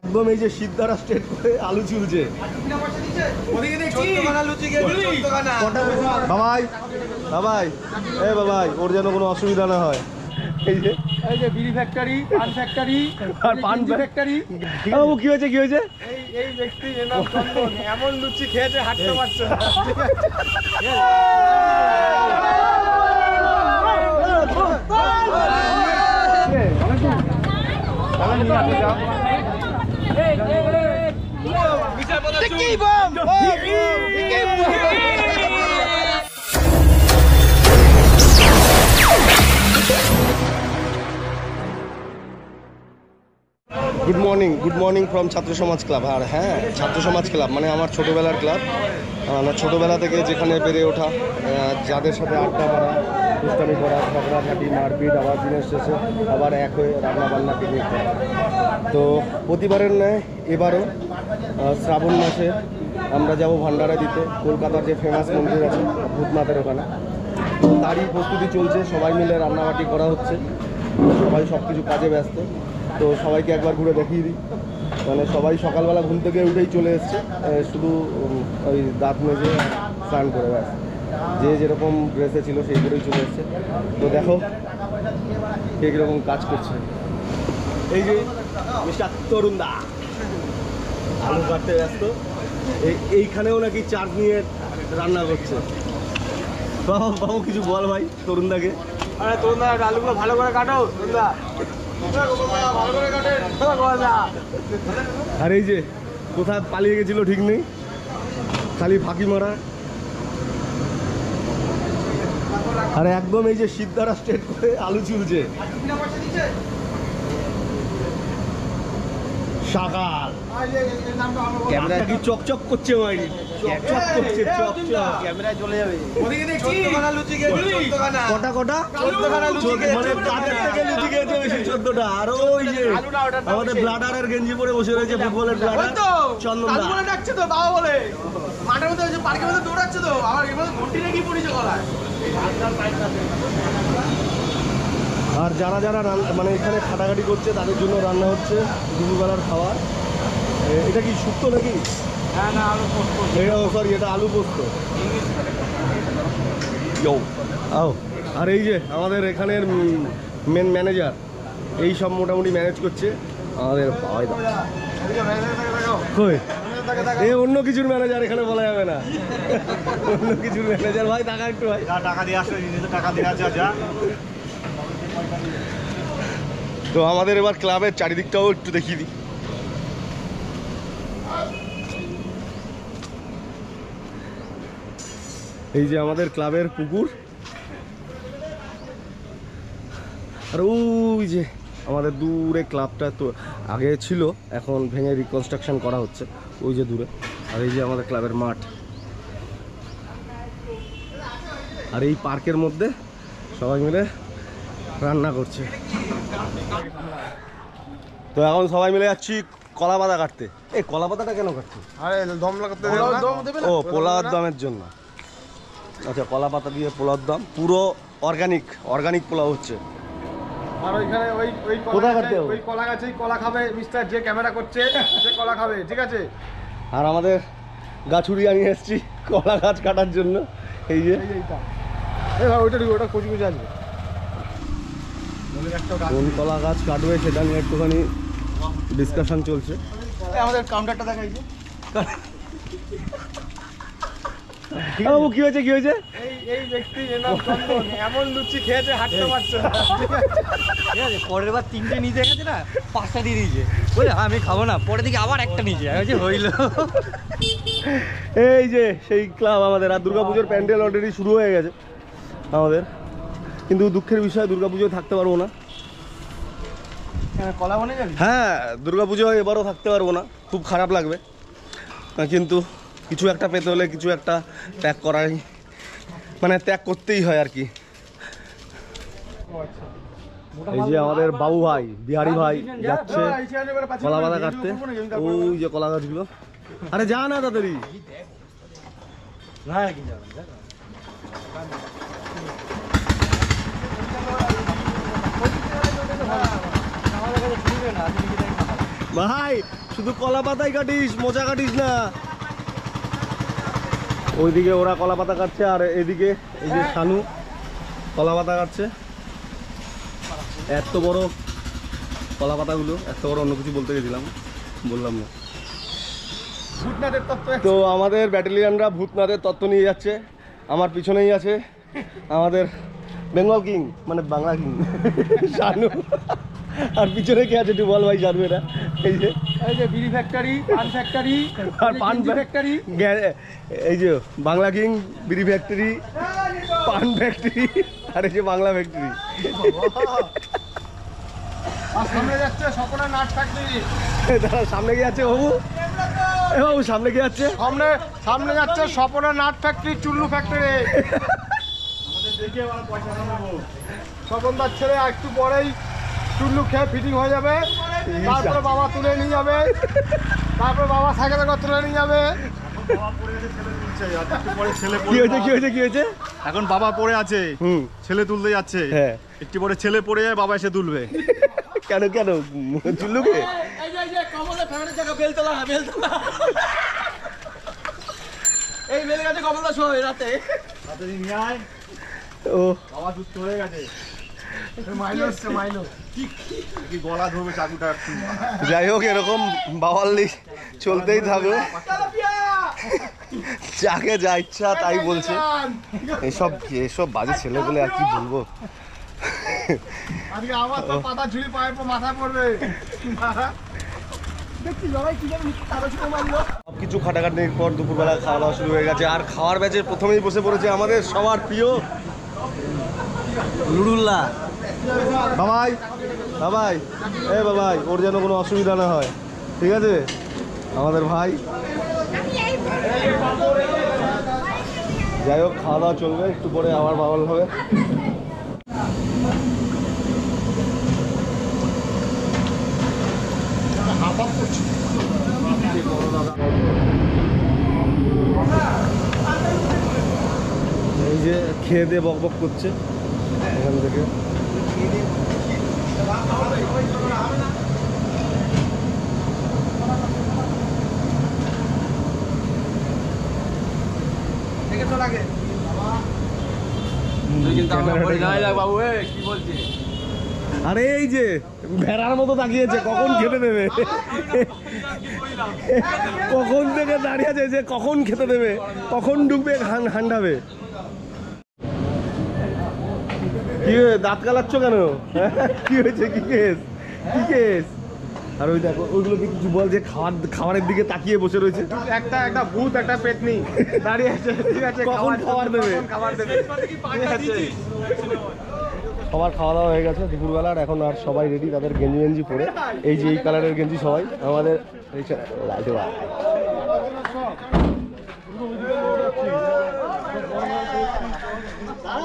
একদম এই যে সিদ্ধারা স্ট্রেট করে আলু চুলছে। বাবাই বাবাই এ বাবাই ওর যেন কোনো অসুবিধা না হয়। এই যে বিড়ি ফ্যাক্টরি, পান ফ্যাক্টরি আর পান ফ্যাক্টরি। বাবু কি হয়েছে কি হয়েছে? এই ব্যক্তি এমন লুচি খেয়েছে হাঁটতে পারছে না। গুড মর্নিং ফ্রম ছাত্র সমাজ ক্লাব। আর হ্যাঁ, ছাত্র সমাজ ক্লাব মানে আমার ছোটোবেলার ক্লাব। আমার ছোটোবেলা থেকে যেখানে বেড়ে ওঠা, যাদের সাথে আড্ডা মারা, দুষ্টামি করা, ঝগড়াঝাটি, মারপিট, আবার দিনের শেষে আবার এক হয়ে রান্নাবান্না পিকনিক করা। তো প্রতিবারের ন্যায় এবারও শ্রাবণ মাসে আমরা যাব ভান্ডারা দিতে কলকাতার যে ফেমাস মন্দির আছে ভূতনাথের ওখানে। তারই প্রস্তুতি চলছে, সবাই মিলে রান্নাবাটি করা হচ্ছে, সবাই সব কিছু কাজে ব্যস্ত। তো সবাইকে একবার ঘুরে দেখিয়ে দিই। মানে সবাই সকালবেলা ঘুম থেকে উঠেই চলে এসছে, শুধু ওই দাঁত মেজে স্নান করে ব্যাস, যে যেরকম ড্রেসে ছিল সেই করেই চলে এসছে। তো দেখো কে কীরকম কাজ করছে। এই যে মিস্টার তরুণ দা আলু কাটতে ব্যস্ত, এইখানেও নাকি চার্জ নিয়ে রান্না করছে। বাবু কিছু বল ভাই তরুণ দাকে। আরে তরুণ দা আলুগুলো ভালো করে কাটো তরুণ দা। আর এই যে কোথায় পালিয়ে গেছিল ঠিক নেই, খালি ফাঁকি মারা। আর একদম এই যে সিদ্ধারা স্ট্রেট করে আলু চুলছে। সকাল ক্যামেরা কি চকচক করছে, মাইরি চকচক করছে, চকচক ক্যামেরায় চলে যাবে। কটা কটা মানে কাদের থেকে লুচি খেয়েছে বেশি? 14টা। আর ওই যে আমাদের ব্লাডারের গেঞ্জি পরে বসে রয়েছে ফুটবলের ব্লাডার চন্দন দা। ডাকছে তো বাবা বলে মাঠের মধ্যে পার্কের মধ্যে দৌড়াচ্ছে তো, আমার এভাবে ঘন্টি রেখে পড়েছে গলায়। আর যারা যারা মানে এখানে খাটাখাটি করছে তাদের জন্য রান্না হচ্ছে দুপুরবেলার খাবার। এটা কি শুক্তো নাকি? হ্যাঁ না, আলু পোস্ত। সরি, এটা আলু পোস্ত। আর এই যে আমাদের এখানের মেন ম্যানেজার এই সব মোটামুটি ম্যানেজ করছে আমাদের। এ অন্য কিছুর ম্যানেজার, এখানে বলা যাবে না। অন্য কিছুর ম্যানেজার। ভাই টাকা একটু, ভাই টাকা দিয়ে আসলে টাকা দিয়ে আসা যা। তো আমাদের এবার ক্লাবের চারিদিকটাও একটু দেখিয়ে দিই। এই যে আমাদের ক্লাবের পুকুর, আর ওই যে আমাদের দূরে ক্লাবটা তো আগে ছিল, এখন ভেঙে রিকনস্ট্রাকশন করা হচ্ছে ওই যে দূরে। আর এই যে আমাদের ক্লাবের মাঠ, আর এই পার্কের মধ্যে সবাই মিলে রান্না করছে। তো এখন সবাই মিলে যাচ্ছি কলা পাতা কাটতে। এই কলা পাতাটা কেন কাটছে? আরে দম লাগাতে, ও পোলাওর দমের জন্য। আচ্ছা, কলা পাতা দিয়ে পোলাওর দম, পুরো অর্গানিক পোলাও হচ্ছে। আর ওইখানে ওই কোথায় কাটতে হবে? ওই কলা গাছেই কলা খাবে মিস্টার, যে ক্যামেরা করছে সে কলা খাবে, ঠিক আছে? আর আমাদের গাছুরি নিয়ে এসেছি কলা গাছ কাটার জন্য। এই যে ওইটা কচি কচি আসবে, কোন কলা গাছ কাটবে সেটা নিয়ে একটুখানি ডিসকাশন চলছে। আমাদের কাউন্টারটা দেখাইছে। বাবু কি হয়েছে কি হয়েছে? এই ব্যক্তি এমন লুচি খেয়েছে হাঁটতে পারছে না। ঠিক আছে, পরের বার 3টে নিচে গেছে না, 5টা দিয়ে দিয়েছে, বলে আমি খাবো না, পরে দিকে আবার একটা নিচে হইল। এই যে সেই ক্লাব আমাদের। আর দুর্গাপুজোর প্যান্ডেল অলরেডি শুরু হয়ে গেছে আমাদের, কিন্তু দুঃখের বিষয় দুর্গাপুজোয় থাকতে পারবো না। হ্যাঁ, দুর্গাপুজো এবারও থাকতে পারবো না, খুব খারাপ লাগবে, কিন্তু কিছু একটা পেতে হলে কিছু একটা ত্যাগ করাই, মানে ত্যাগ করতেই হয় আর কি। এই যে আমাদের বাবু ভাই, বিহারি ভাই যাচ্ছে কলা পাতা কাটতে, ওই যে কলা গাছগুলো। আরে যা না তাড়াতাড়ি। ভাই শুধু কলা পাতাই কাটিস, মোচা কাটিস না। ওইদিকে ওরা কলা পাতা কাটছে, আর এদিকে এই যে শানু কলা পাতা কাটছে। এত বড় কলা পাতাগুলো, এত বড়, অন্য কিছু বলতে গেছিলাম, বললাম না। তো আমাদের ব্যাটালিয়ানরা ভূতনাথের তত্ত্ব নিয়ে যাচ্ছে। আমার পিছনেই আছে আমাদের বেঙ্গল কিং, মানে বাংলা কিং শানু। আর পিছনে কে আছে একটু বল ভাই, শানু এরা। এই যে বিড়ি ফ্যাক্টরি, পান ফ্যাক্টরি, আর পান ফ্যাক্টরি। এই যে বাংলা কিং, বিড়ি ফ্যাক্টরি, পান ফ্যাক্টরি, আর এই যে বাংলা ফ্যাক্টরি। সামনে যাচ্ছে স্বপনা নাট ফ্যাক্টরি। সামনে কি আছে বাবু? বাবু সামনে কি যাচ্ছে? সামনে যাচ্ছে স্বপনা নাট ফ্যাক্টরি, চুল্লু ফ্যাক্টরি। স্বপনদার ছেলে একটু পরেই চুল্লু খেয়ে ফিটিং হয়ে যাবে, তারপরে বাবা তুলে নিয়ে যাবে, তারপরে বাবা সাইকেলে করে তুলে নিয়ে যাবে। কি হয়েছে? এখন বাবা পড়ে আছে, ছেলে তুলতে যাচ্ছে। একটু পরে ছেলে পড়ে যায়, বাবা এসে তুলবে। কেন চুল্লুকে? এই বেলে গেছে কমলদা শোয় রাতে। ও বাবা দুধ চলে গেছে, গলা ধরবে চাকুটা। যাই হোক, এরকম বাওয়াল্লি চলতেই থাকবে, যাকে যা ইচ্ছা তাই বলছে। এসব বাজে ছেলেগুলো আর কি বলবো। সবকিছু খাটাখাটির পর দুপুরবেলা খাওয়া দাওয়া শুরু হয়ে গেছে। আর খাওয়ার ব্যাচে প্রথমেই বসে পড়েছে আমাদের সবার প্রিয় লুডুল্লা। বাবাই, ওর যেন কোনো অসুবিধা না হয়, ঠিক আছে? আমাদের ভাই। যাই হোক, খাওয়া দাওয়া চলবে, একটু পরে আবার বাওয়াল হবে। এই যে খেয়ে দিয়ে বকবক করছে এখান থেকে। আরে এই যে ভেড়ার মতো তাকিয়েছে, কখন খেতে দেবে, কখন থেকে দাঁড়িয়ে আছে যে কখন খেতে দেবে, কখন ঢুকবে, হান্ডাবে। কি দাঁত কালাচ্ছ কেন? কি হয়েছে? কি কেস? আর ওই দেখো, ওইগুলোকে কিছু বল, যে খাবারের দিকে তাকিয়ে বসে রয়েছে। একটা ভূত, একটা পেতনি দাঁড়িয়ে আছে, ঠিক আছে? কখন খাবার দেবে? সবার খাওয়া দাওয়া হয়ে গেছে দুপুরবেলার। এখন আর সবাই রেডি, তাদের গেঞ্জি পরে। এই যে এই কালারের গেঞ্জি সবাই আমাদের।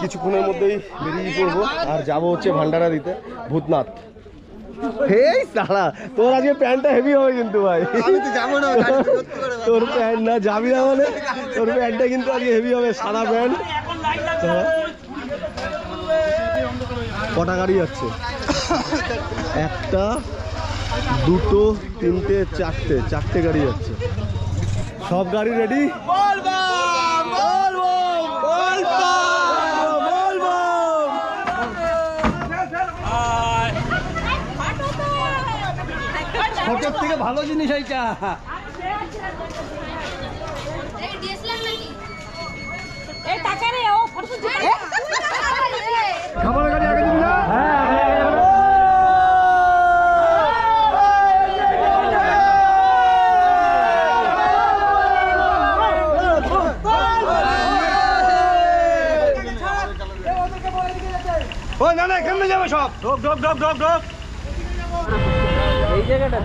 কিছুক্ষণের মধ্যেই বেরিয়ে পড়বো, আর যাবো হচ্ছে ভান্ডারা দিতে ভূতনাথ। এই সালা, তোর আজকে প্যান্টটা হেভি হবে কিন্তু ভাই। তোর প্যান্ট না যাবি না মানে, তোর প্যান্টটা কিন্তু আজকে হেভি হবে, সাদা প্যান্ট। কটা গাড়ি যাচ্ছে? একটা, দুটো, তিনটে, চারটে গাড়ি যাচ্ছে। সব গাড়ি রেডি? ফটোর থেকে ভালো জিনিস এইটা। খাবার গাড়ি আগে দিবি না? না, এখানে যাবে সব। ঢোক। এই জায়গাটা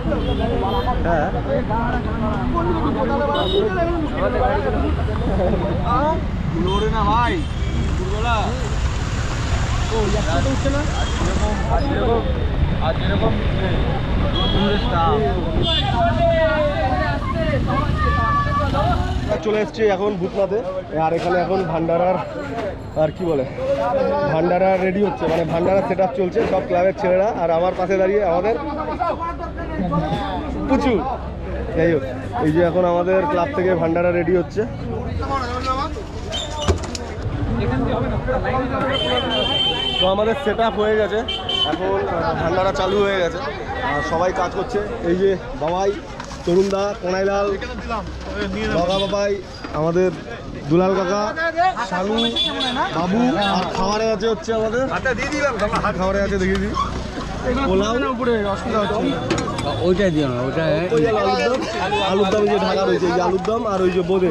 লোড়ে না ভাই, দুপুরবেলা আজ এরকম চলে এসছি এখন ভূতনাথে। আর এখানে এখন ভান্ডারার, আর কি বলে, ভান্ডারা রেডি হচ্ছে, মানে ভান্ডারা সেট আপ চলছে, সব ক্লাবের ছেলেরা। আর আমার পাশে দাঁড়িয়ে আমাদের পুচু। যাই হোক, এই যে এখন আমাদের ক্লাব থেকে ভান্ডারা রেডি হচ্ছে। তো আমাদের সেট আপ হয়ে গেছে, এখন ভান্ডারা চালু হয়ে গেছে আর সবাই কাজ করছে। এই যে বাবাই, তরুণদা, কোনাইলাল, বাবা বাবাই, আমাদের দুলাল কাকা, শানু, বাবু, আর খাবারে আছে হচ্ছে আমাদের খাবারে আছে দেখিয়ে দিই পোলাও, ওইটাই দিও না, ওইটা ওই যে আলুর দম যে ঢাকা রয়েছে, এই যে আলুর দম আর ওই যে বোঁদে,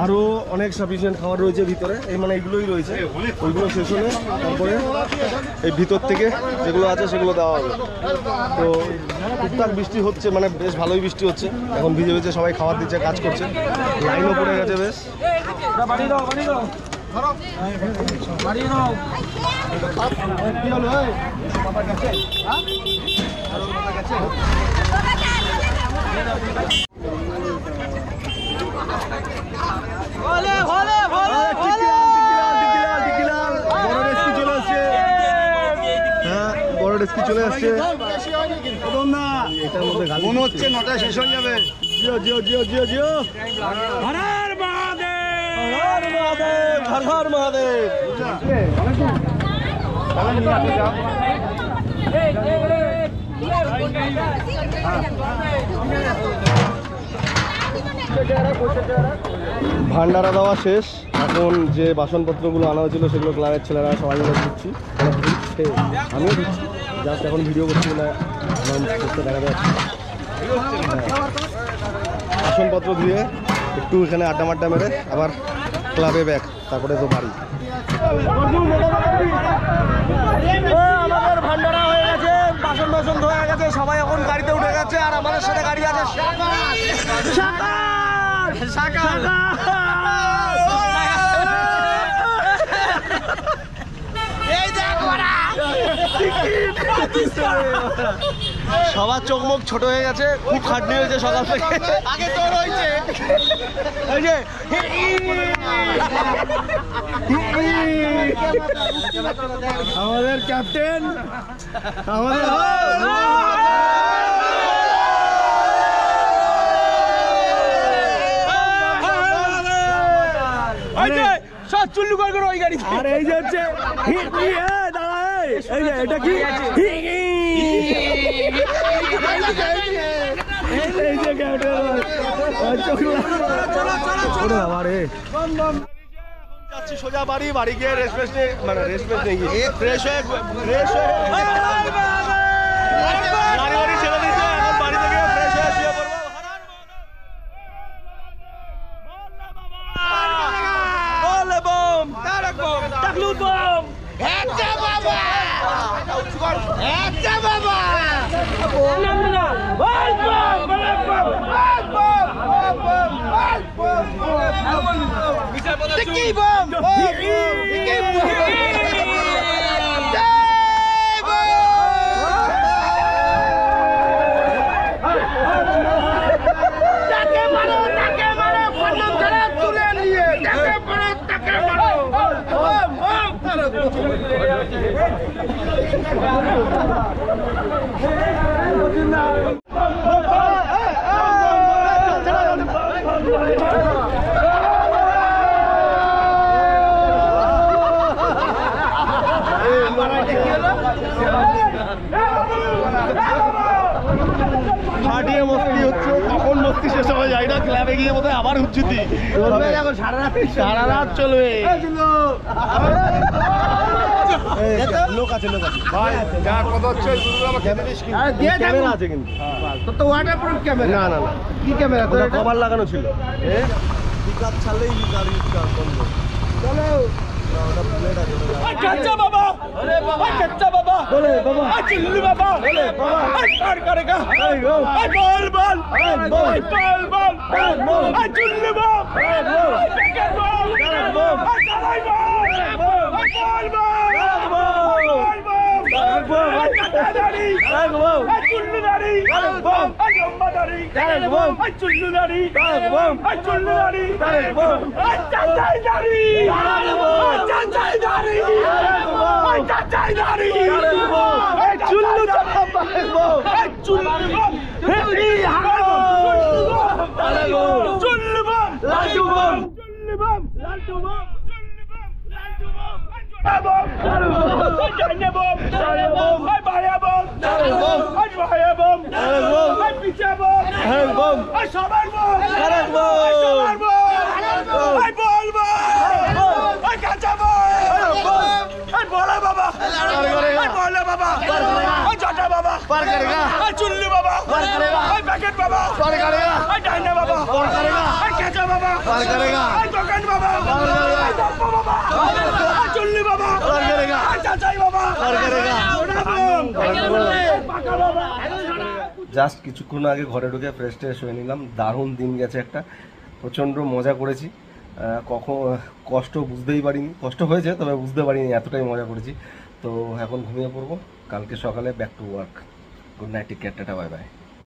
আরও অনেক সাফিসিয়েন্ট খাবার রয়েছে ভিতরে। এই মানে এইগুলোই রয়েছে, ওইগুলো শেষ হলে তারপরে এই ভিতর থেকে যেগুলো আছে সেগুলো দেওয়া হবে। তো টুকটাক বৃষ্টি হচ্ছে, মানে বেশ ভালোই বৃষ্টি হচ্ছে এখন, ভিজে ভিজে সবাই খাবার দিচ্ছে, কাজ করছে, লাইনও পড়ে গেছে বেশ। বড় ডেস্কি চলে আসছে, এটার মধ্যে মনে হচ্ছে 9টায় শেষ হয়ে যাবে। জিও জিও জিও জিও জিও, হর হর মহাদেব, হর মহাদেব, হর হর মহাদেব। ভান্ডারা দেওয়া শেষ, এখন যে বাসনপত্রগুলো আনা হয়েছিল সেগুলো ক্লাবের ছেলেরা সবাই মিলে দিচ্ছি, আমিও দিচ্ছি, জাস্ট এখন ভিডিও করছি বলে আমার দেখা যাচ্ছে। বাসনপত্র দিয়ে একটু এখানে আড্ডা মাড্ডা মেরে আবার ক্লাবে ব্যাক, তারপরে তো বাড়ি। আমাদের ভান্ডারা হয়ে গেছে, বাসন বাসন ধোয়া গেছে, সবাই এখন গাড়িতে উঠে গেছে, আর আমাদের সাথে গাড়ি আছে সবার চোখ মুখ ছোট হয়ে গেছে, খুব খাটনি হয়েছে সকাল থেকে। আগে তোর হয়েছে এই যে আমাদের ক্যাপ্টেন, আমাদের সব চুল্লু করে ওই গাড়ি। আর এই যে হচ্ছে এই যে এটা কি যাচ্ছি সোজা বাড়ি, বাড়ি গিয়ে রেস্ট ফ্রেশ নিয়ে, মানে রেস্ট ফ্রেশ নিয়ে গিয়ে ফ্রেশ হয়ে গাড়ি বাড়ি ছেড়ে দিচ্ছে, এখন বাড়ি থেকে ফ্রেশ হয়ে শুয়ে পড়বো। হাঁটিয়ে মস্তি হচ্ছে, কখন মস্তি শেষ হয়ে যায় না, ক্লাবে গিয়ে বোধহয় আবার হুচ্ছুতি, সারা রাত চলবে। লোক আছে, লোক আছে ভাই, যা কথা হচ্ছে ক্যামেরা আছে কিন্তু তো ওয়াটারপ্রুফ ক্যামেরা, না না না কি ক্যামেরা, তো কভার লাগানো ছিল, পিকআপ ছাড়লেই গাড়ি বন্ধ। চলো कच्चा बाबा, अरे बाबा कच्चा बाबा, बोले बाबा चिल्लू बाबा, बोले बाबा कर करेगा, बोल बोल बोल बोल बोल चिल्लू बाबा, कर बोल चलाई बोल बोल बोल दाड़ी चिल्लू दाड़ी लंबा दाड़ी चिल्लू दाड़ी चिल्लू दाड़ी चाचा दाड़ी चाचा दाड़ी चाचा दाड़ी चुल्लू चुल्लू জাস্ট কিছুক্ষণ আগে ঘরে ঢুকে ফ্রেশ ট্রেশ হয়ে নিলাম। দারুণ দিন গেছে একটা, প্রচণ্ড মজা করেছি। কখন কষ্ট বুঝতেই পারিনি, কষ্ট হয়েছে তবে বুঝতে পারিনি, এতটাই মজা করেছি। তো এখন ঘুমিয়ে পড়বো, কালকে সকালে back to work. Good night, take care, ta-ta, bye by.